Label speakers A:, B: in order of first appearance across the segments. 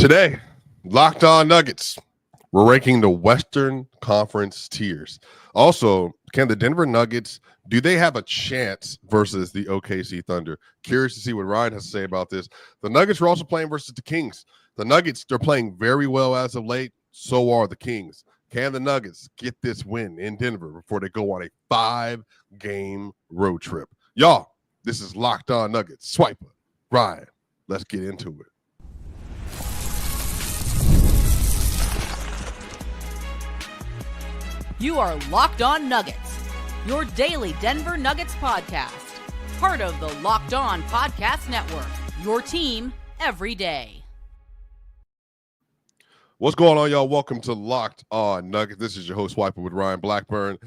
A: Today, Locked On Nuggets. We're ranking the Western Conference tiers. Also, can the Denver Nuggets, do they have a chance versus the OKC Thunder? Curious to see what Ryan has to say about this. The Nuggets are also playing versus the Kings. The Nuggets, they're playing very well as of late. So are the Kings. Can the Nuggets get this win in Denver before they go on a 5-game road trip? Y'all, this is Locked On Nuggets. Swipa, Ryan, let's get into it.
B: You are Locked On Nuggets, your daily Denver Nuggets podcast. Part of the Locked On Podcast Network, your team every day.
A: What's going on, y'all? Welcome to Locked On Nuggets. This is your host, Swipa with Ryan Blackburn,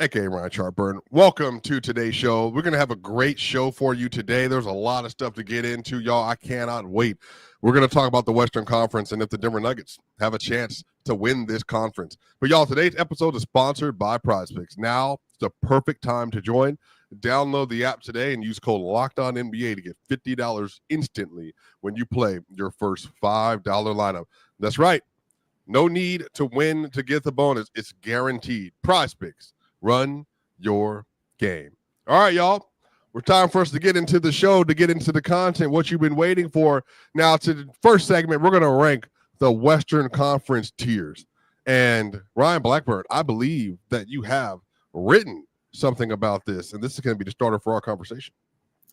A: a.k.a. Ryan Chartburn. Welcome to today's show. We're going to have a great show for you today. There's a lot of stuff to get into, y'all. I cannot wait. We're going to talk about the Western Conference and if the Denver Nuggets have a chance to win this conference. But, y'all, today's episode is sponsored by Prizepicks. Now is the perfect time to join. Download the app today and use code LOCKEDONNBA to get $50 instantly when you play your first $5 lineup. That's right. No need to win to get the bonus. It's guaranteed. Prizepicks. Run your game. All right, y'all. We're time for us to get into the show, to get into the content, what you've been waiting for. Now, to the first segment, we're going to rank the Western Conference tiers. And Ryan Blackburn, I believe that you have written something about this, and this is going to be the starter for our conversation.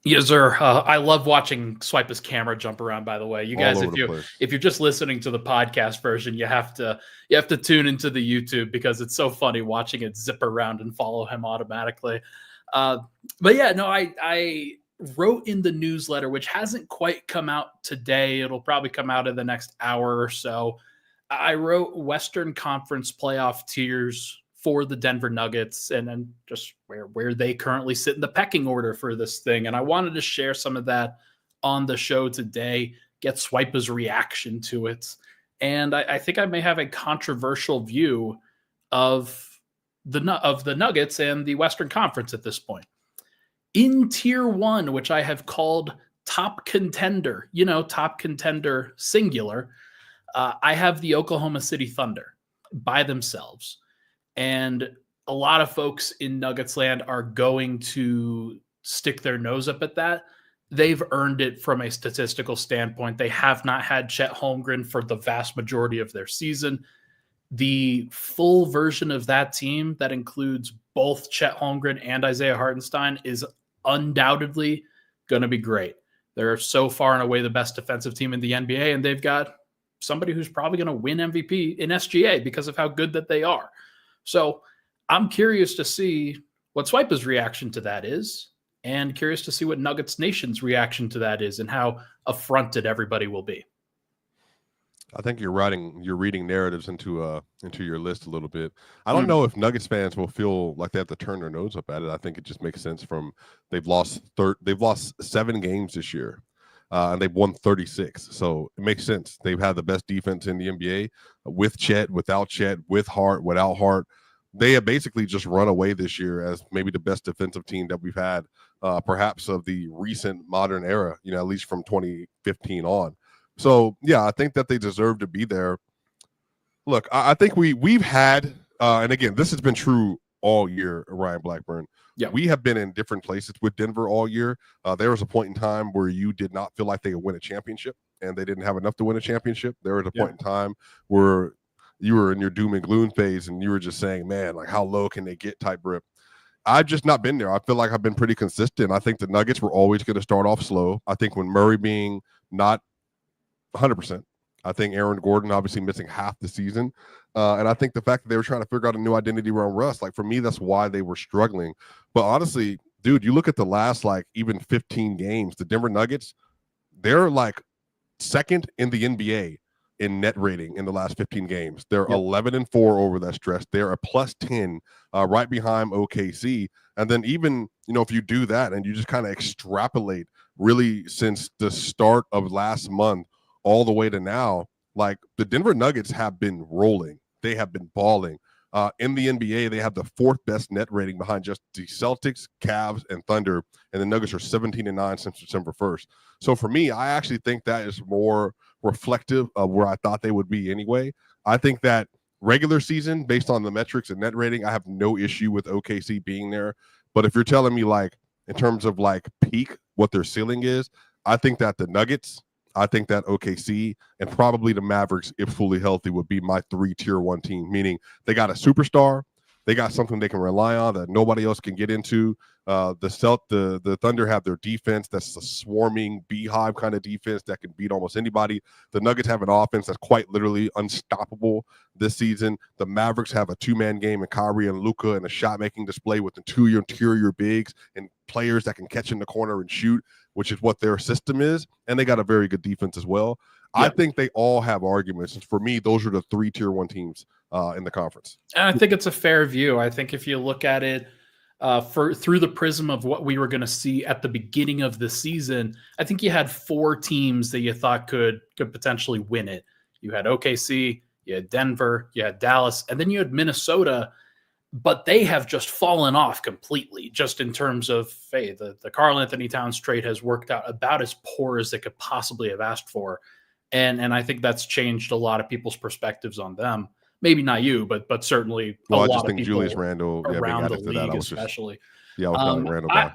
C: Yes, sir. I love watching Swipa's camera jump around, by the way. You guys, if you're just listening to the podcast version, you have to tune into the YouTube because it's so funny watching it zip around and follow him automatically. But yeah, no, I wrote in the newsletter, which hasn't quite come out today. It'll probably come out in the next hour or so. I wrote Western Conference playoff tiers for the Denver Nuggets and just where they currently sit in the pecking order for this thing. And I wanted to share some of that on the show today, get Swipa's reaction to it. And I think I may have a controversial view of the Nuggets and the Western Conference at this point. In tier 1, which I have called top contender, top contender singular, I have the Oklahoma City Thunder by themselves. And a lot of folks in Nuggets land are going to stick their nose up at that. They've earned it from a statistical standpoint. They have not had Chet Holmgren for the vast majority of their season. The full version of that team that includes both Chet Holmgren and Isaiah Hartenstein is undoubtedly going to be great. They're so far and away the best defensive team in the NBA, and they've got somebody who's probably going to win MVP in SGA because of how good that they are. So I'm curious to see what Swipa's reaction to that is, and curious to see what Nuggets Nation's reaction to that is and how affronted everybody will be.
A: I think you're reading narratives into your list a little bit. I don't know if Nuggets fans will feel like they have to turn their nose up at it. I think it just makes sense from they've lost 7 games this year, and they've won 36. So it makes sense. They've had the best defense in the NBA with Chet, without Chet, with Hart, without Hart. They have basically just run away this year as maybe the best defensive team that we've had, perhaps of the recent modern era. At least from 2015 on. So, yeah, I think that they deserve to be there. Look, I think we've had, and again, this has been true all year, Ryan Blackburn.
C: Yeah.
A: We have been in different places with Denver all year. There was a point in time where you did not feel like they could win a championship, and they didn't have enough to win a championship. There was a point in time where you were in your doom and gloom phase, and you were just saying, man, like, how low can they get type grip? I've just not been there. I feel like I've been pretty consistent. I think the Nuggets were always going to start off slow. I think when Murray being not 100%. I think Aaron Gordon obviously missing half the season. And I think the fact that they were trying to figure out a new identity around Russ, like for me, that's why they were struggling. But honestly, dude, you look at the last even 15 games, the Denver Nuggets, they're like second in the NBA in net rating in the last 15 games. They're 11-4 over that stretch. They're a +10 right behind OKC. And then even, if you do that and you just kind of extrapolate really since the start of last month, all the way to now, like the Denver Nuggets have been rolling. They have been balling. In the NBA, they have the 4th best net rating behind just the Celtics, Cavs, and Thunder, and the Nuggets are 17-9 since December 1st. So for me, I actually think that is more reflective of where I thought they would be anyway. I think that regular season, based on the metrics and net rating, I have no issue with OKC being there. But if you're telling me, like, in terms of like peak, what their ceiling is, I think that the Nuggets, I think that OKC, and probably the Mavericks, if fully healthy, would be my 3 tier 1 team, meaning they got a superstar, they got something they can rely on that nobody else can get into. The Thunder have their defense that's a swarming beehive kind of defense that can beat almost anybody. The Nuggets have an offense that's quite literally unstoppable this season. The Mavericks have a 2-man game in Kyrie and Luka and a shot-making display with the 2 interior bigs and players that can catch in the corner and shoot, which is what their system is. And they got a very good defense as well. Yeah. I think they all have arguments. And for me, those are the 3 tier 1 teams in the conference.
C: And I think it's a fair view. I think if you look at it through the prism of what we were going to see at the beginning of the season, I think you had 4 teams that you thought could potentially win it. You had OKC, you had Denver, you had Dallas, and then you had Minnesota, but they have just fallen off completely, just in terms of, hey, the Karl Anthony Towns trade has worked out about as poor as they could possibly have asked for. And I think that's changed a lot of people's perspectives on them. Maybe not you, but certainly a lot of people
A: Julius Randle
C: around the league, especially.
A: Randle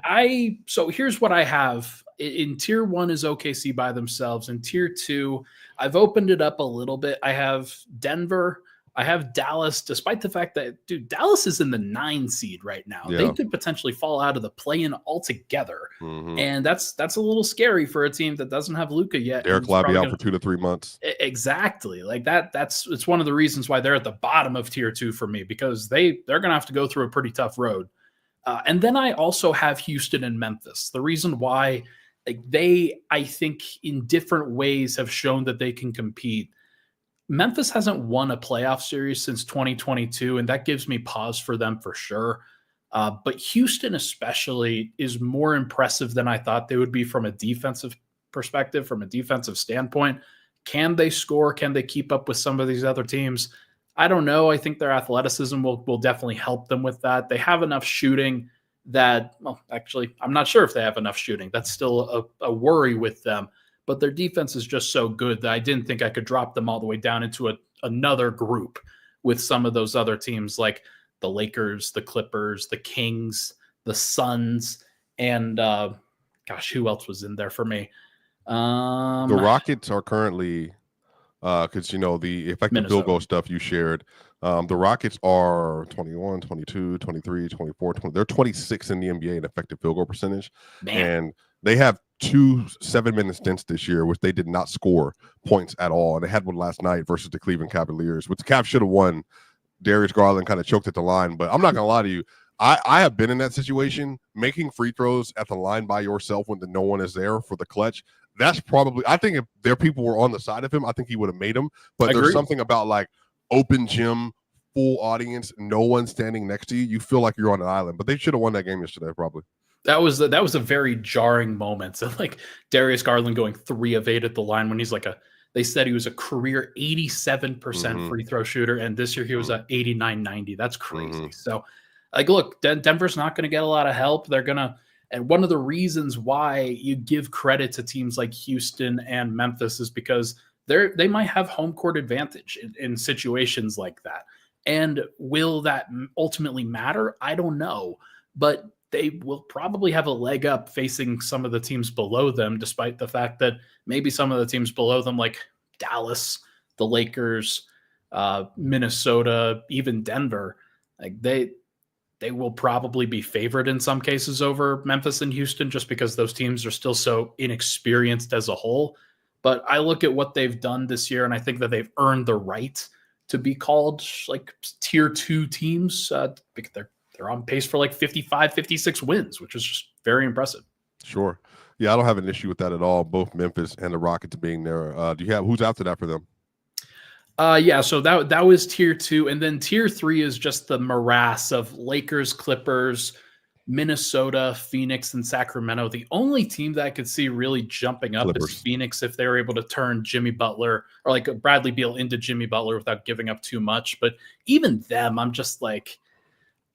C: So here's what I have. In tier 1 is OKC by themselves. In tier 2, I've opened it up a little bit. I have Denver. I have Dallas, despite the fact that, dude, Dallas is in the 9 seed right now. Yeah. They could potentially fall out of the play-in altogether. Mm-hmm. And that's a little scary for a team that doesn't have Luka yet.
A: Derek Lively out for 2 to 3 months.
C: Exactly. Like it's one of the reasons why they're at the bottom of tier 2 for me, because they're going to have to go through a pretty tough road. And then I also have Houston and Memphis. The reason why, like, they, I think, in different ways have shown that they can compete. Memphis hasn't won a playoff series since 2022, and that gives me pause for them for sure. But Houston especially is more impressive than I thought they would be from a defensive perspective, from a defensive standpoint. Can they score? Can they keep up with some of these other teams? I don't know. I think their athleticism will definitely help them with that. They have enough shooting that, well, actually, I'm not sure if they have enough shooting. That's still a worry with them. But their defense is just so good that I didn't think I could drop them all the way down into another group with some of those other teams like the Lakers, the Clippers, the Kings, the Suns, and who else was in there for me?
A: The Rockets are currently, because, the effective field goal stuff you shared, the Rockets are 21, 22, 23, 24, 20. They're 26 in the NBA in effective field goal percentage. Man. And they have 2 7-minute stints this year, which they did not score points at all. And they had one last night versus the Cleveland Cavaliers, which the Cavs should have won. Darius Garland kind of choked at the line. But I'm not going to lie to you. I have been in that situation, making free throws at the line by yourself when no one is there for the clutch. That's probably, I think if their people were on the side of him, I think he would have made them. But there's something about like open gym, full audience, no one standing next to you. You feel like you're on an island. But they should have won that game yesterday, probably.
C: That was a very jarring moment. So like Darius Garland going 3 of 8 at the line when he's like they said he was a career 87% free throw shooter. And this year he was at 89-90. That's crazy. So like, look, Denver's not going to get a lot of help. They're going to, and one of the reasons why you give credit to teams like Houston and Memphis is because they might have home court advantage in situations like that. And will that ultimately matter? I don't know, but they will probably have a leg up facing some of the teams below them, despite the fact that maybe some of the teams below them, like Dallas, the Lakers, Minnesota, even Denver, like they will probably be favored in some cases over Memphis and Houston, just because those teams are still so inexperienced as a whole. But I look at what they've done this year, and I think that they've earned the right to be called like tier 2 teams because they're on pace for like 55, 56 wins, which is just very impressive.
A: Sure. Yeah, I don't have an issue with that at all. Both Memphis and the Rockets being there. Do you have who's after that for them?
C: So that was tier 2. And then tier 3 is just the morass of Lakers, Clippers, Minnesota, Phoenix, and Sacramento. The only team that I could see really jumping up
A: Clippers.
C: is Phoenix if they were able to turn Jimmy Butler or like Bradley Beal into Jimmy Butler without giving up too much. But even them, I'm just like,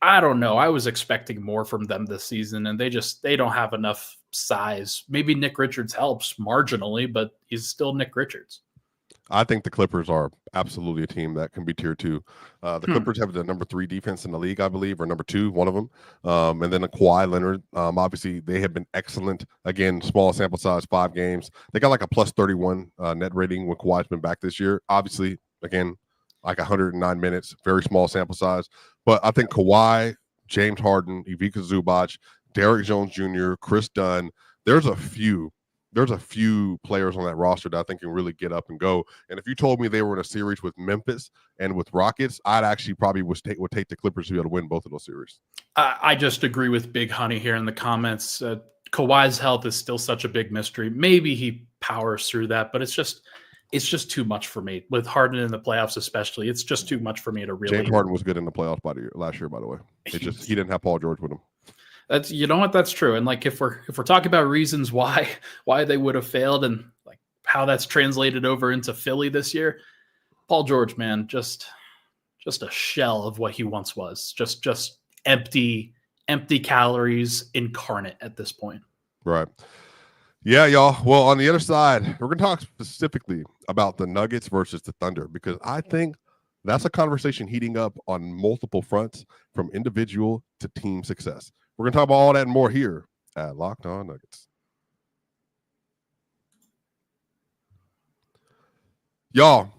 C: I don't know. I was expecting more from them this season, and they don't have enough size. Maybe Nick Richards helps marginally, but he's still Nick Richards.
A: I think the Clippers are absolutely a team that can be tier 2. The Clippers have the number 3 defense in the league, I believe, or number 2, one of them. And then Kawhi Leonard. Obviously, they have been excellent. Again, small sample size, 5 games. They got like a plus 31 net rating when Kawhi's been back this year. Obviously, again, like 109 minutes, very small sample size. But I think Kawhi, James Harden, Ivica Zubac, Derrick Jones Jr., Chris Dunn, there's a few players on that roster that I think can really get up and go. And if you told me they were in a series with Memphis and with Rockets, I'd actually probably would take the Clippers to be able to win both of those series.
C: I just agree with Big Honey here in the comments. Kawhi's health is still such a big mystery. Maybe he powers through that, but it's just too much for me. With Harden in the playoffs especially, it's just too much for me to really...
A: James Harden was good in the playoffs last year, by the way. He didn't have Paul George with him.
C: That's, you know what, that's true. And like if we're talking about reasons why they would have failed and like how that's translated over into Philly this year, Paul George, man, just a shell of what he once was. Just empty calories incarnate at this point.
A: Right. Yeah, y'all. Well, on the other side, we're going to talk specifically about the Nuggets versus the Thunder, because I think that's a conversation heating up on multiple fronts, from individual to team success. We're going to talk about all that and more here at Locked On Nuggets. Y'all,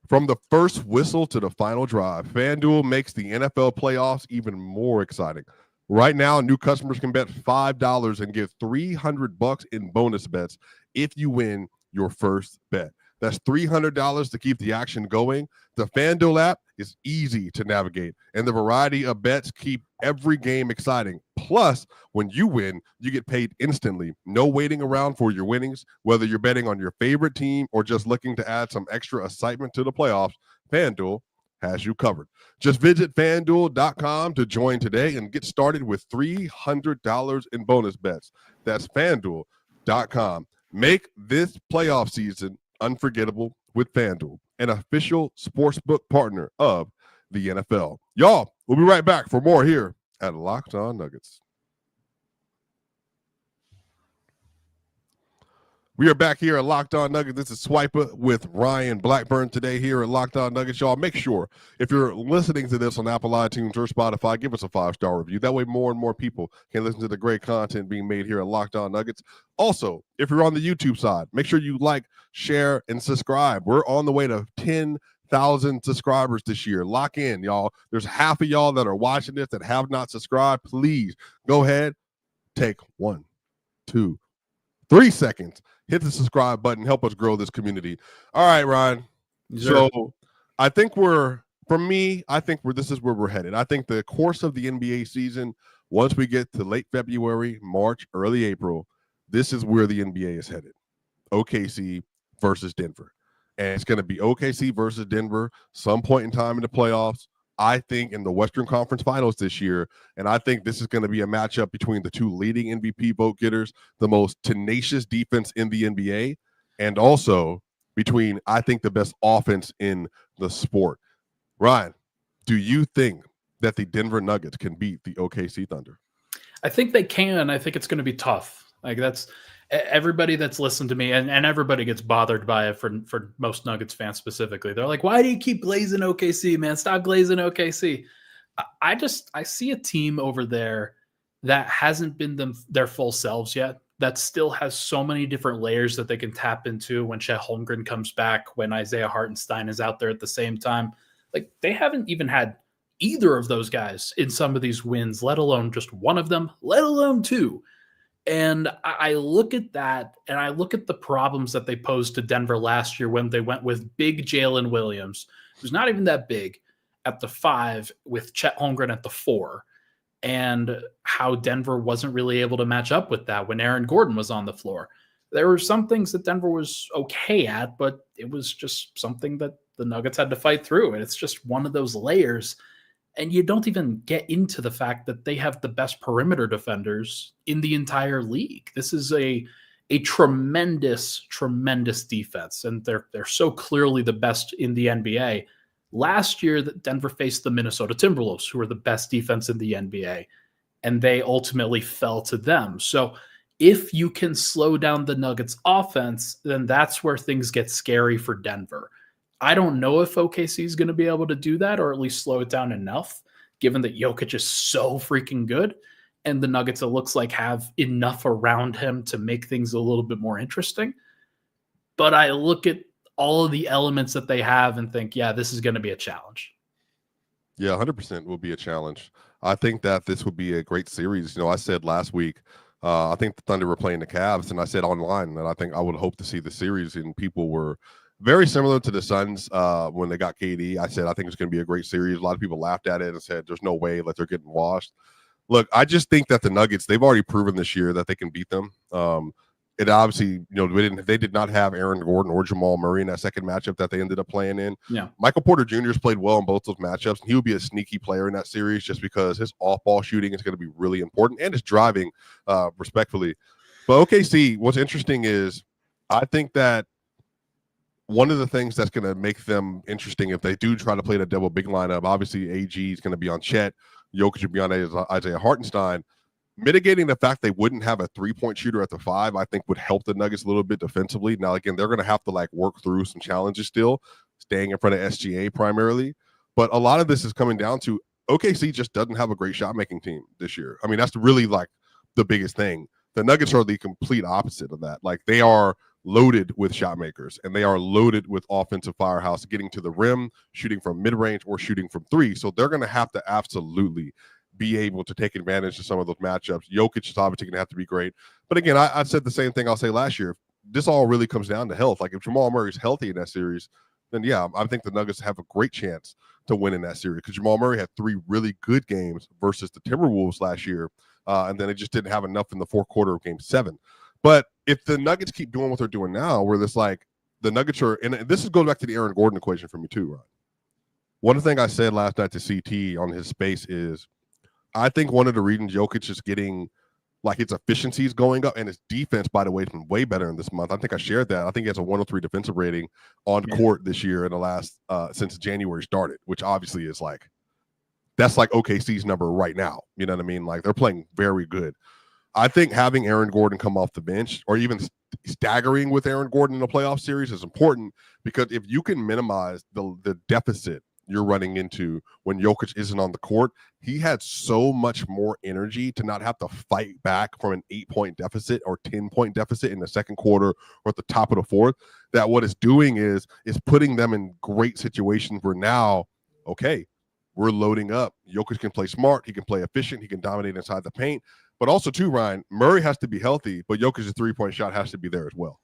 A: from the first whistle to the final drive, FanDuel makes the NFL playoffs even more exciting. Right now, new customers can bet $5 and get $300 in bonus bets if you win your first bet. That's $300 to keep the action going. The FanDuel app is easy to navigate, and the variety of bets keep every game exciting. Plus, when you win, you get paid instantly. No waiting around for your winnings. Whether you're betting on your favorite team or just looking to add some extra excitement to the playoffs, FanDuel has you covered. Just visit FanDuel.com to join today and get started with $300 in bonus bets. That's FanDuel.com. Make this playoff season unforgettable with FanDuel, an official sportsbook partner of the NFL. Y'all, we'll be right back for more here at Locked On Nuggets. We are back here at Locked On Nuggets. This is Swipa with Ryan Blackburn today here at Locked On Nuggets. Y'all, make sure if you're listening to this on Apple iTunes or Spotify, give us a 5-star review. That way more and more people can listen to the great content being made here at Locked On Nuggets. Also, if you're on the YouTube side, make sure you like, share, and subscribe. We're on the way to 10,000 subscribers this year. Lock in, y'all. There's half of y'all that are watching this that have not subscribed. Please go ahead, take 1, 2, 3 seconds. Hit the subscribe button. Help us grow this community. All right, Ryan.
C: Sure.
A: So I think this is where we're headed. I think the course of the NBA season, once we get to late February, March, early April, this is where the NBA is headed. OKC versus Denver. And it's going to be OKC versus Denver some point in time in the playoffs. I think in the Western Conference Finals this year, and I think this is going to be a matchup between the two leading MVP vote getters, the most tenacious defense in the NBA, and also between, I think, the best offense in the sport. Ryan, do you think that the Denver Nuggets can beat the OKC Thunder?
C: I think they can. I think it's going to be tough. Like, that's everybody that's listened to me, and everybody gets bothered by it for most Nuggets fans specifically. They're like, why do you keep glazing OKC, man? Stop glazing OKC. I see a team over there that hasn't been their full selves yet, that still has so many different layers that they can tap into when Chet Holmgren comes back, when Isaiah Hartenstein is out there at the same time. Like, they haven't even had either of those guys in some of these wins, let alone just one of them, let alone two. And I look at that, and I look at the problems that they posed to Denver last year when they went with big Jalen Williams, who's not even that big, at the 5, with Chet Holmgren at the 4, and how Denver wasn't really able to match up with that when Aaron Gordon was on the floor. There were some things that Denver was okay at, but it was just something that the Nuggets had to fight through, and it's just one of those layers And you don't even get into the fact that they have the best perimeter defenders in the entire league. This is a tremendous, tremendous defense, and they're so clearly the best in the NBA. Last year, Denver faced the Minnesota Timberwolves, who are the best defense in the NBA, and they ultimately fell to them. So if you can slow down the Nuggets offense, then that's where things get scary for Denver. I don't know if OKC is going to be able to do that, or at least slow it down enough, given that Jokic is so freaking good. And the Nuggets, it looks like, have enough around him to make things a little bit more interesting. But I look at all of the elements that they have and think, yeah, this is going to be a challenge.
A: Yeah, 100% will be a challenge. I think that this would be a great series. I said last week, I think the Thunder were playing the Cavs, and I said online that I think I would hope to see the series, and people were very similar to the Suns when they got KD. I said I think it's going to be a great series. A lot of people laughed at it and said there's no way that they're getting washed. Look, I just think that the Nuggets, they've already proven this year that they can beat them. It obviously, they did not have Aaron Gordon or Jamal Murray in that second matchup that they ended up playing in.
C: Yeah.
A: Michael Porter Jr. has played well in both those matchups, and he would be a sneaky player in that series just because his off-ball shooting is going to be really important, and his driving, respectfully. But OKC, what's interesting is I think that one of the things that's going to make them interesting if they do try to play the double big lineup, obviously AG is going to be on Chet, Jokic would be on Isaiah Hartenstein. Mitigating the fact they wouldn't have a three-point shooter at the 5, I think would help the Nuggets a little bit defensively. Now, again, they're going to have to work through some challenges still, staying in front of SGA primarily. But a lot of this is coming down to OKC just doesn't have a great shot-making team this year. I mean, that's really the biggest thing. The Nuggets are the complete opposite of that. They are loaded with shot makers, and they are loaded with offensive firehouse, getting to the rim, shooting from mid-range or shooting from 3. So they're going to have to absolutely be able to take advantage of some of those matchups. Jokic is obviously going to have to be great. But again, I said the same thing I'll say last year. This all really comes down to health. If Jamal Murray is healthy in that series, then yeah, I think the Nuggets have a great chance to win in that series, because Jamal Murray had 3 really good games versus the Timberwolves last year, and then it just didn't have enough in the fourth quarter of Game 7. But if the Nuggets keep doing what they're doing now, where this the Nuggets are, and this goes back to the Aaron Gordon equation for me too, Ryan. One thing I said last night to CT on his space is, I think one of the reasons Jokic is getting his efficiency is going up, and his defense, by the way, has been way better in this month. I think I shared that. I think he has a 103 defensive rating on court this year in the last since January started, which obviously is that's OKC's number right now. You know what I mean? They're playing very good. I think having Aaron Gordon come off the bench, or even staggering with Aaron Gordon in a playoff series, is important, because if you can minimize the deficit you're running into when Jokic isn't on the court, he had so much more energy to not have to fight back from an 8-point deficit or 10-point deficit in the second quarter or at the top of the fourth, that what it's doing is putting them in great situations where now, okay, we're loading up. Jokic can play smart. He can play efficient. He can dominate inside the paint. But also, too, Ryan, Murray has to be healthy, but Jokic's 3-point shot has to be there as well,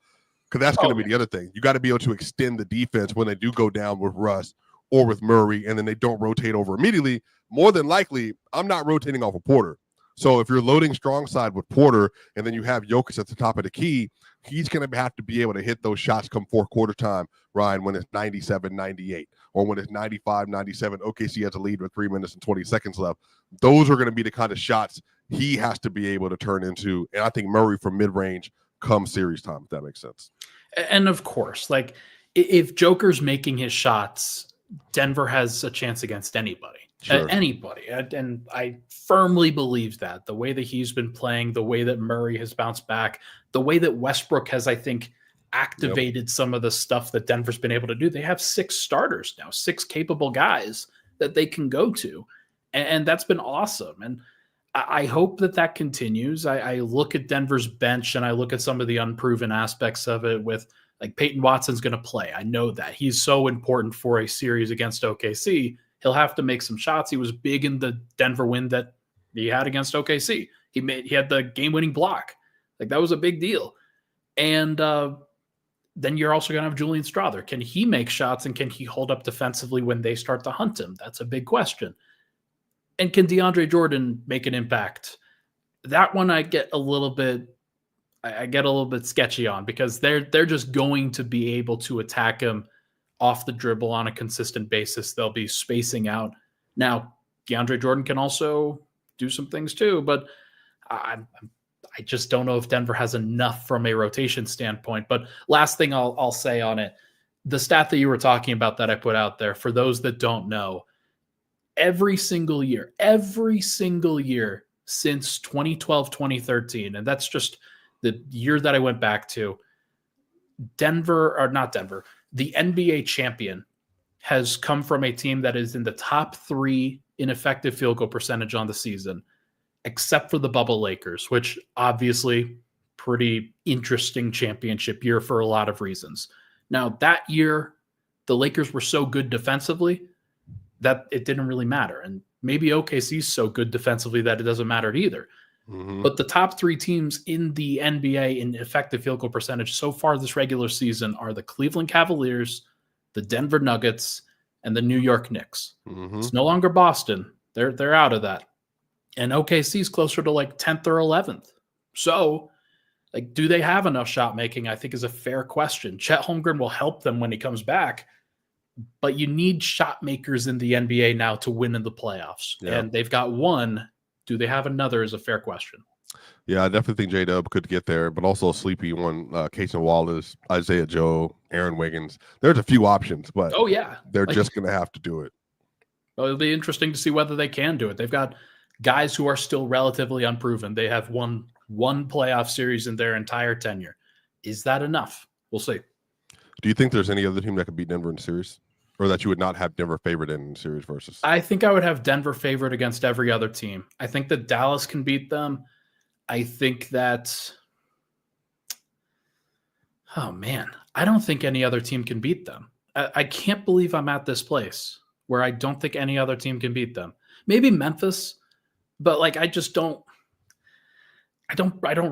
A: because that's going to be the other thing. You got to be able to extend the defense when they do go down with Russ or with Murray, and then they don't rotate over immediately. More than likely, I'm not rotating off of Porter. So if you're loading strong side with Porter, and then you have Jokic at the top of the key, he's going to have to be able to hit those shots come fourth quarter time, Ryan, when it's 97-98, or when it's 95-97, OKC has a lead with 3 minutes and 20 seconds left. Those are going to be the kind of shots he has to be able to turn into. And I think Murray from mid-range come series time, if that makes sense.
C: And of course, if Joker's making his shots, Denver has a chance against anybody.
A: Sure.
C: Anybody. And I firmly believe that. The way that he's been playing, the way that Murray has bounced back, the way that Westbrook has, I think, activated some of the stuff that Denver's been able to do. They have 6 starters now, 6 capable guys that they can go to. And that's been awesome. And I hope that continues. I look at Denver's bench, and I look at some of the unproven aspects of it with, Peyton Watson's going to play. I know that. He's so important for a series against OKC. He'll have to make some shots. He was big in the Denver win that he had against OKC. He had the game-winning block. That was a big deal. And then you're also going to have Julian Strawther. Can he make shots, and can he hold up defensively when they start to hunt him? That's a big question. And can DeAndre Jordan make an impact? That one I get a little bit sketchy on, because they're just going to be able to attack him off the dribble on a consistent basis. They'll be spacing out. Now, DeAndre Jordan can also do some things too, but I just don't know if Denver has enough from a rotation standpoint. But last thing I'll say on it, the stat that you were talking about that I put out there, for those that don't know, every single year since 2012, 2013, and that's just the year that I went back to, the NBA champion has come from a team that is in the top 3 in effective field goal percentage on the season, except for the bubble Lakers, which obviously pretty interesting championship year for a lot of reasons. Now, that year, the Lakers were so good defensively that it didn't really matter. And maybe OKC's so good defensively that it doesn't matter either. Mm-hmm. But the top 3 teams in the NBA in effective field goal percentage so far this regular season are the Cleveland Cavaliers, the Denver Nuggets, and the New York Knicks. Mm-hmm. It's no longer Boston. They're out of that. And OKC's closer to like 10th or 11th. So, like, do they have enough shot making? I think is a fair question. Chet Holmgren will help them when he comes back, but you need shot makers in the NBA now to win in the playoffs. Yeah. And they've got one. Do they have another is a fair question.
A: Yeah, I definitely think J-Dub could get there, but also a sleepy one. Casey Wallace, Isaiah Joe, Aaron Wiggins. There's a few options, but they're just going to have to do it.
C: Well, it'll be interesting to see whether they can do it. They've got guys who are still relatively unproven. They have won one playoff series in their entire tenure. Is that enough? We'll see.
A: Do you think there's any other team that could beat Denver in the series? Or that you would not have Denver favored in series versus?
C: I think I would have Denver favored against every other team. I think that Dallas can beat them. I think that, oh man, I don't think any other team can beat them. I can't believe I'm at this place where I don't think any other team can beat them. Maybe Memphis, but like I don't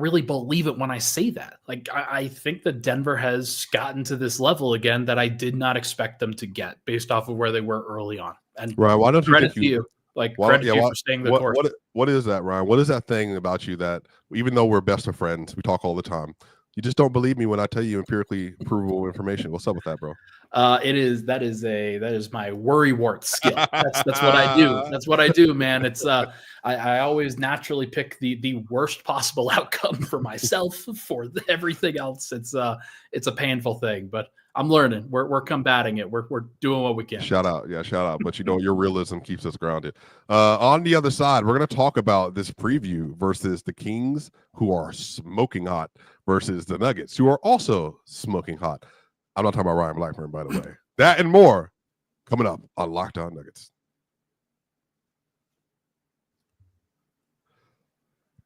C: really believe it when I say that. Like I think that Denver has gotten to this level again that I did not expect them to get based off of where they were early on. And
A: Ryan, why don't you
C: credit to you? Like credit to you for staying the course.
A: What is that, Ryan? What is that thing about you that even though we're best of friends, we talk all the time, you just don't believe me when I tell you empirically provable information? What's up with that, bro?
C: That is my worrywart skill. That's what I do. That's what I do, man. It's I always naturally pick the worst possible outcome for myself for everything else. It's a painful thing, but I'm learning. We're combating it. We're doing what we can.
A: Shout out. But your realism keeps us grounded. On the other side, we're going to talk about this preview versus the Kings, who are smoking hot, versus the Nuggets, who are also smoking hot. I'm not talking about Ryan Blackburn, by the way. That and more coming up on Locked On Nuggets.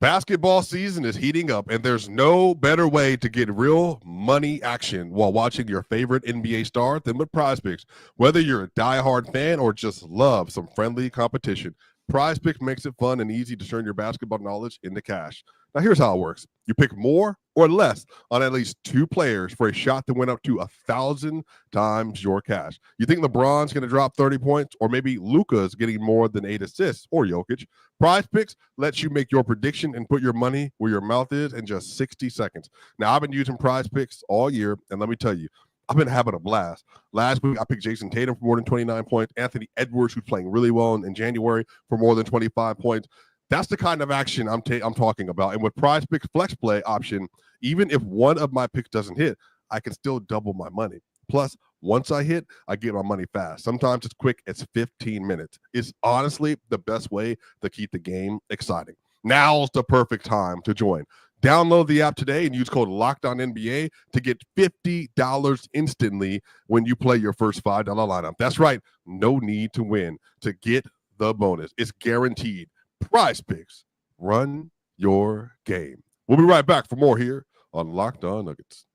A: Basketball season is heating up, and there's no better way to get real money action while watching your favorite NBA star than with Prizepicks. Whether you're a diehard fan or just love some friendly competition, Prizepicks makes it fun and easy to turn your basketball knowledge into cash. Now, here's how it works. You pick more or less on at least 2 players for a shot to win up to 1,000 times your cash. You think LeBron's going to drop 30 points, or maybe Luka's getting more than 8 assists, or Jokic? Prizepicks lets you make your prediction and put your money where your mouth is in just 60 seconds. Now, I've been using Prizepicks all year, and let me tell you, I've been having a blast. Last week, I picked Jason Tatum for more than 29 points, Anthony Edwards, who's playing really well in January, for more than 25 points. That's the kind of action I'm talking about. And with Prizepicks Flex Play option, even if one of my picks doesn't hit, I can still double my money. Plus, once I hit, I get my money fast. Sometimes it's quick as 15 minutes. It's honestly the best way to keep the game exciting. Now's the perfect time to join. Download the app today and use code LOCKEDONNBA to get $50 instantly when you play your first $5 lineup. That's right. No need to win to get the bonus. It's guaranteed. Prizepicks, run your game. We'll be right back for more here on Locked On Nuggets.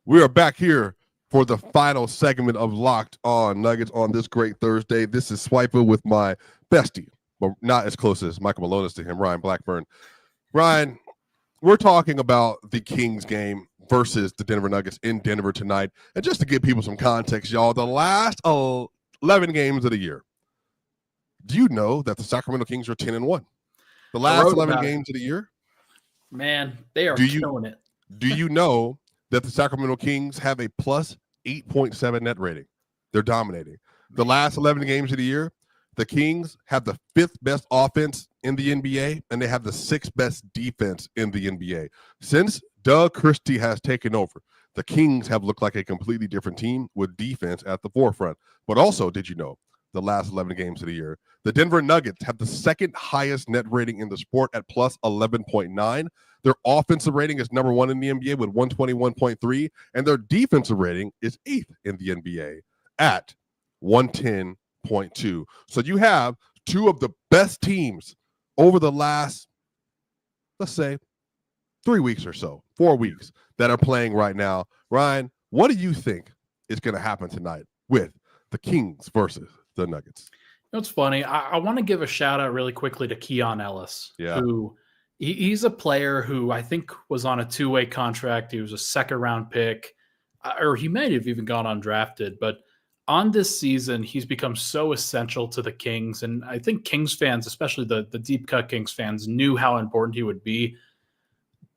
A: We are back here for the final segment of Locked On Nuggets on this great Thursday. This is Swipa with my bestie, but not as close as Michael Malone is to him, Ryan Blackburn. Ryan, we're talking about the Kings game versus the Denver Nuggets in Denver tonight. And just to give people some context, y'all, the last 11 games of the year. Do you know that the Sacramento Kings are 10-1? The last 11 games of the year?
C: Man, they are killing it.
A: Do you know that the Sacramento Kings have a plus 8.7 net rating? They're dominating. The last 11 games of the year, the Kings have the 5th best offense in the NBA, and they have the 6th best defense in the NBA. Since Doug Christie has taken over, the Kings have looked like a completely different team with defense at the forefront. But also, did you know, the last 11 games of the year, the Denver Nuggets have the 2nd highest net rating in the sport at plus 11.9. Their offensive rating is number 1 in the NBA with 121.3, and their defensive rating is 8th in the NBA at 110.2. So you have two of the best teams over the last, let's say, 3 weeks or so, 4 weeks that are playing right now. Ryan, what do you think is going to happen tonight with the Kings versus the Nuggets?
C: You know, it's funny. I want to give a shout out really quickly to Keon Ellis, who he's a player who I think was on a 2-way contract. He was a 2nd-round pick, or he may have even gone undrafted. But on this season, he's become so essential to the Kings. And I think Kings fans, especially the deep cut Kings fans, knew how important he would be.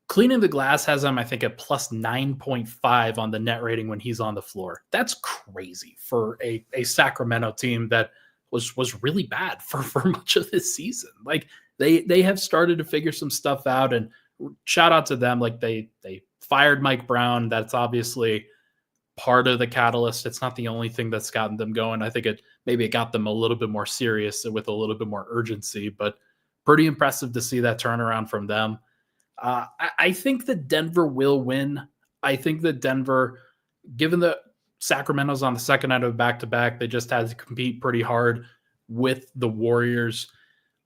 C: Cleaning the Glass has him, I think, at plus 9.5 on the net rating when he's on the floor. That's crazy for a Sacramento team that was really bad for much of this season. Like they have started to figure some stuff out, and shout out to them. Like they fired Mike Brown. That's obviously part of the catalyst. It's not the only thing that's gotten them going. I think it got them a little bit more serious with a little bit more urgency, but pretty impressive to see that turnaround from them. I think that Denver will win. I think that Denver, given that Sacramento's on the 2nd night of back-to-back, they just had to compete pretty hard with the Warriors.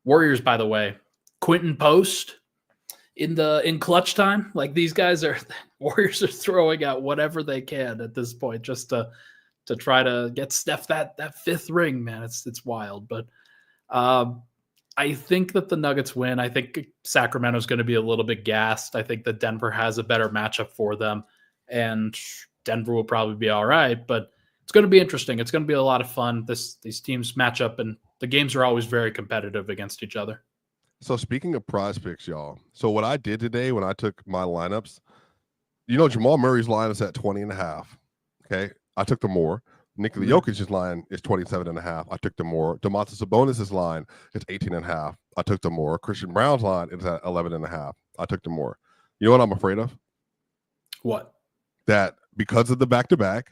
C: Warriors, by the way, Quentin Post in clutch time. Like these guys Warriors are throwing out whatever they can at this point just to try to get Steph that 5th ring, man. It's wild. But I think that the Nuggets win. I think Sacramento's going to be a little bit gassed. I think that Denver has a better matchup for them, and Denver will probably be all right, but it's going to be interesting. It's going to be a lot of fun. These teams match up, and the games are always very competitive against each other.
A: So speaking of Prizepicks, y'all, so what I did today when I took my lineups, Jamal Murray's line is at 20.5. Okay. I took the more. Nikola Jokic's line is 27.5. I took the more. Domantas Sabonis' line is 18.5. I took the more. Christian Brown's line is at 11.5. I took the more. You know what I'm afraid of?
C: What?
A: That because of the back-to-back,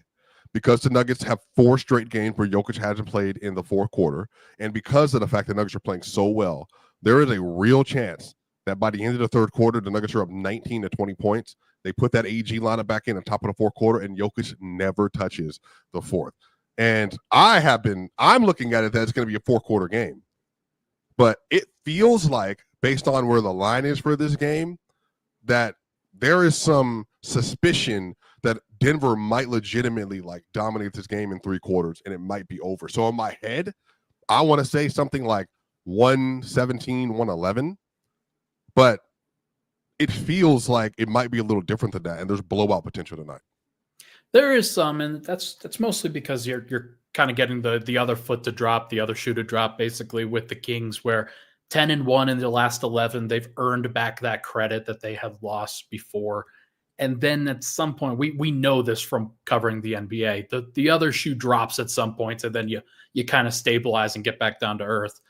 A: because the Nuggets have 4 straight games where Jokic hasn't played in the 4th quarter, and because of the fact the Nuggets are playing so well, there is a real chance that by the end of the 3rd quarter, the Nuggets are up 19 to 20 points. They put that AG lineup back in on top of the 4th quarter, and Jokic never touches the 4th. And I'm looking at it that it's going to be a 4-quarter game. But it feels like, based on where the line is for this game, that there is some suspicion that Denver might legitimately dominate this game in 3 quarters, and it might be over. So in my head, I want to say something like 117, 111. But it feels like it might be a little different than that, and there's blowout potential tonight.
C: There is some, and that's mostly because you're kind of getting the other foot to drop, the other shoe to drop, basically with the Kings, where 10-1 in the last 11, they've earned back that credit that they have lost before. And then at some point, we know this from covering the NBA, the other shoe drops at some point, and then you kind of stabilize and get back down to earth.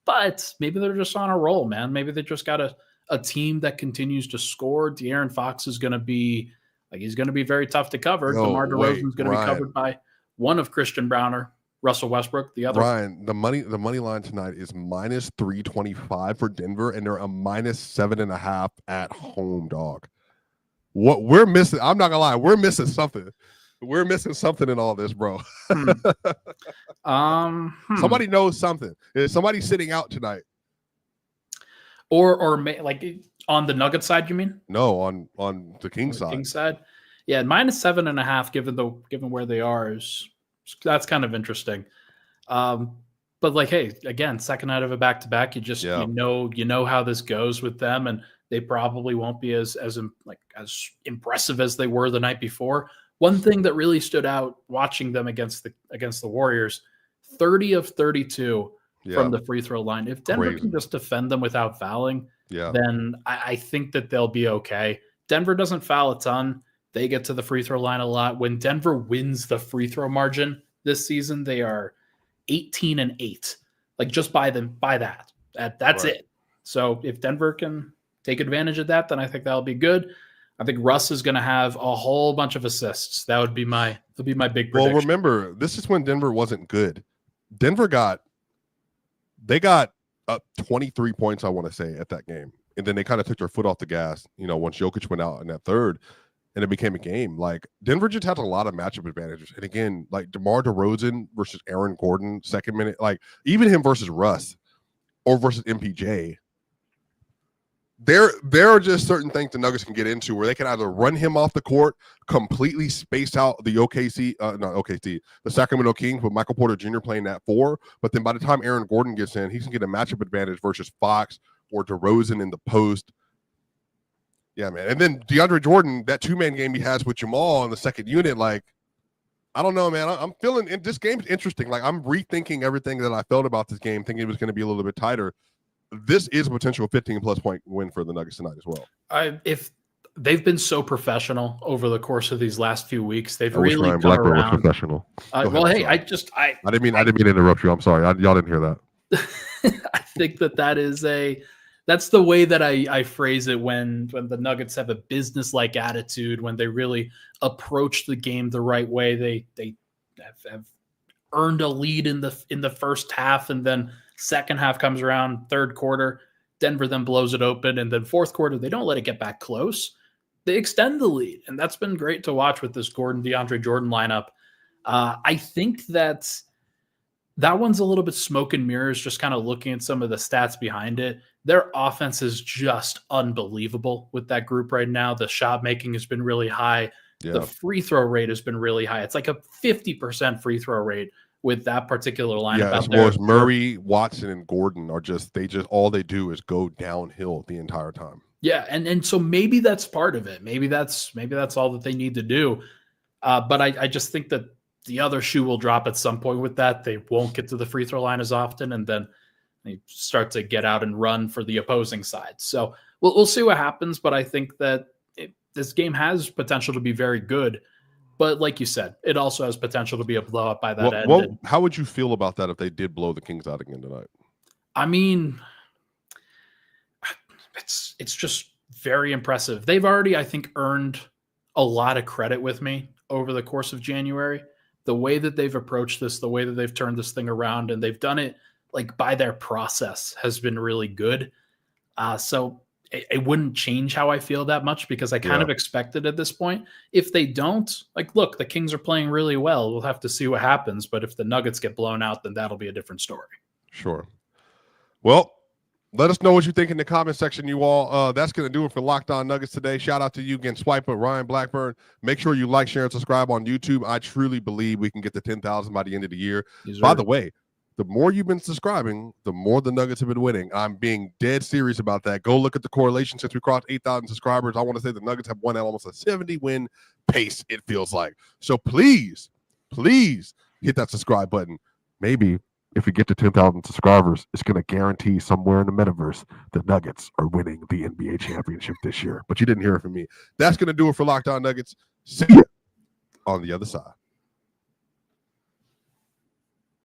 C: But maybe they're just on a roll, man. Maybe they just got a team that continues to score. De'Aaron Fox is going to be he's going to be very tough to cover. DeMar DeRozan is going to be covered by one of Christian Brown or Russell Westbrook. The other,
A: Ryan, the money line tonight is minus 325 for Denver, and they're a minus 7.5 at home, dog. What we're missing, I'm not gonna lie, we're missing something. We're missing something in all this, bro. Somebody knows something. Is somebody sitting out tonight?
C: Or on the Nugget side, you mean?
A: No, on the King side.
C: King side, yeah, minus 7.5. Given where they are, that's kind of interesting. But hey, again, 2nd night of a back-to-back, you know how this goes with them, and they probably won't be as impressive as they were the night before. One thing that really stood out watching them against the Warriors, 30 of 32 from the free throw line. If Denver can just defend them without fouling, then I think that they'll be okay. Denver doesn't foul a ton. They get to the free throw line a lot. When Denver wins the free throw margin, this season. They are 18-8, like just by that. That's right. It. So if Denver can take advantage of that, then I think that'll be good. I think Russ is going to have a whole bunch of assists. That'll be my big prediction.
A: Well, remember, this is when Denver wasn't good. Denver got 23 points, I want to say, at that game. And then they kind of took their foot off the gas, once Jokic went out in that third, and it became a game. Like, Denver just had a lot of matchup advantages. And again, like DeMar DeRozan versus Aaron Gordon, second minute, like even him versus Russ or versus MPJ. There are just certain things the Nuggets can get into where they can either run him off the court, completely space out the the Sacramento Kings with Michael Porter Jr. playing that 4. But then by the time Aaron Gordon gets in, he can get a matchup advantage versus Fox or DeRozan in the post. Yeah, man. And then DeAndre Jordan, that 2-man game he has with Jamal in the second unit, like, I don't know, man. I'm feeling this game's interesting. Like, I'm rethinking everything that I felt about this game, thinking it was going to be a little bit tighter. This is a potential 15-plus point win for the Nuggets tonight as well.
C: If they've been so professional over the course of these last few weeks, they've really gone Blackburn around. Was professional. Well, hey, I didn't mean to
A: interrupt you. I'm sorry. Y'all didn't hear that.
C: I think that's the way that I phrase it when the Nuggets have a business-like attitude, when they really approach the game the right way. They have earned a lead in the first half, and then second half comes around, third quarter, Denver then blows it open, and then fourth quarter, they don't let it get back close. They extend the lead, and that's been great to watch with this DeAndre Jordan lineup. I think that one's a little bit smoke and mirrors, just kind of looking at some of the stats behind it. Their offense is just unbelievable with that group right now. The shot making has been really high. Yeah. The free throw rate has been really high. It's like a 50% free throw rate with that particular lineup out there.
A: As Murray, Watson, and Gordon are just all they do is go downhill the entire time.
C: Yeah, and so maybe that's part of it. Maybe that's all that they need to do. But I just think that the other shoe will drop at some point with that. They won't get to the free throw line as often, and then they start to get out and run for the opposing side. So we'll see what happens, but I think that this game has potential to be very good. But like you said, it also has potential to be a blowout by that end.
A: How would you feel about that if they did blow the Kings out again tonight?
C: I mean, it's just very impressive. They've already, I think, earned a lot of credit with me over the course of January. The way that they've approached this, the way that they've turned this thing around, and they've done it like by their process has been really good. So it wouldn't change how I feel that much because I kind of expected at this point. If they don't, look, the Kings are playing really well. We'll have to see what happens. But if the Nuggets get blown out, then that'll be a different story.
A: Sure. Well, let us know what you think in the comment section, you all. That's going to do it for Locked On Nuggets today. Shout out to you again, Swipa, Ryan Blackburn. Make sure you like, share, and subscribe on YouTube. I truly believe we can get to 10,000 by the end of the year. By the way, the more you've been subscribing, the more the Nuggets have been winning. I'm being dead serious about that. Go look at the correlation since we crossed 8,000 subscribers. I want to say the Nuggets have won at almost a 70-win pace, it feels like. So please hit that subscribe button. Maybe if we get to 10,000 subscribers, it's going to guarantee somewhere in the metaverse the Nuggets are winning the NBA championship this year. But you didn't hear it from me. That's going to do it for Locked On Nuggets. See you on the other side.